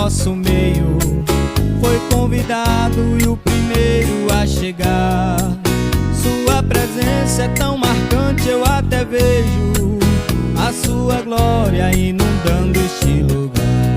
nosso meio. Foi convidado e o primeiro a chegar. Sua presença é tão marcante, eu até vejo a sua glória inundando este lugar.